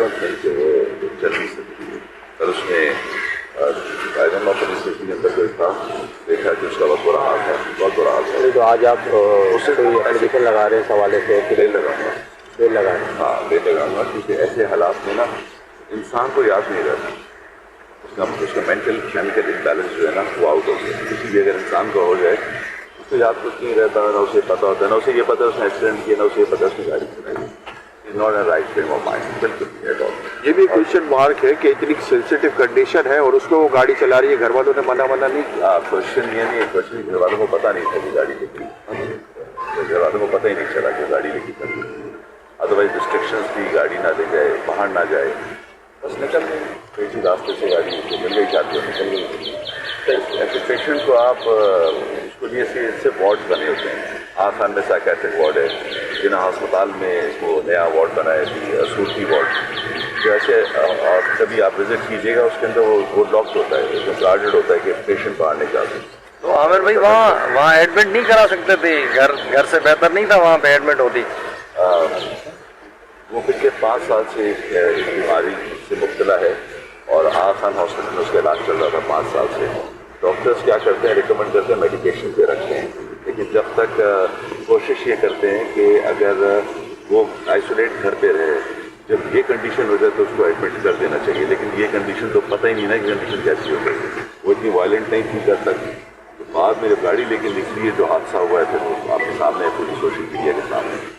Don't think कि वो चल नहीं सकती है। पर उसमें I don't know police station के अंदर कोई था, देखा कि उसका बहुत बुरा हाल था, बहुत बुरा हाल था। तो आज आप उससे कोई एप्लीकेशन लगा रहे हैं इस हवाले से कि बेल लगाऊंगा, बेल लगा रहे हैं? हाँ बेल लगाऊंगा, क्योंकि ऐसे हालात में ना इंसान को याद नहीं रहता, उसका मेंटल केमिकल इम्बैलेंस जो है ना वो आउट हो गया। किसी भी अगर इंसान को हो जाए उसको याद कुछ नहीं रहता, ना उसे पता होता है, ना उसे ये पता है उसने एक्सीडेंट किया, ना उसे ये पता उसने गाड़ी चलाई। Is not a right frame of mind, बिल्कुल नहीं एट ऑल। ये भी क्वेश्चन मार्क है कि इतनी सेंसिटिव कंडीशन है और उसको वो गाड़ी चला रही है, घर वालों ने मना नहीं किया। क्वेश्चन ये नहीं है, क्वेश्चन घर वालों को पता नहीं था कि गाड़ी लेके, घर वालों को पता ही नहीं चला कि गाड़ी लेके कर दी। अदरवाइज रिस्ट्रिक्शंस थी, गाड़ी ना ले जाए, बाहर ना जाए, बस निकल गई किसी रास्ते से, गाड़ी निकल गई, चाहते हो निकल गई। ऐसे पेशेंट को आप उसको लिए इससे वार्ड बने होते हैं। आसान में साइकेट्रिक वार्ड है, जिना अस्पताल में इसको नया वार्ड बनाया थी, सूरती वार्ड। तो ऐसे और कभी आप विजिट कीजिएगा, उसके अंदर वो लॉक्ड होता है, उसमें गार्डेड होता है कि पेशेंट बाहर नहीं जा सकते। तो आमिर भाई वहाँ एडमिट नहीं करा सकते थे? घर से बेहतर नहीं था वहाँ पे एडमिट होती? वो पिछले 5 साल से इस बीमारी से मुब्तला है और आगा खान हॉस्पिटल में उसका इलाज चल रहा था 5 साल से। डॉक्टर्स क्या करते हैं, रिकमेंड करते हैं मेडिकेशन पे रखते हैं, लेकिन जब तक कोशिश ये करते हैं कि अगर वो आइसोलेट घर पे रहे, जब ये कंडीशन हो जाए तो उसको एडमिट कर देना चाहिए। लेकिन ये कंडीशन तो पता ही नहीं ना कि कंडीशन कैसी हो गई, वो इतनी वायलेंट नहीं थी कर तक। तो बाद में जब गाड़ी लेके निकली है, जो हादसा हुआ है, फिर वो आपके सामने है, पूरी सोशल मीडिया के सामने।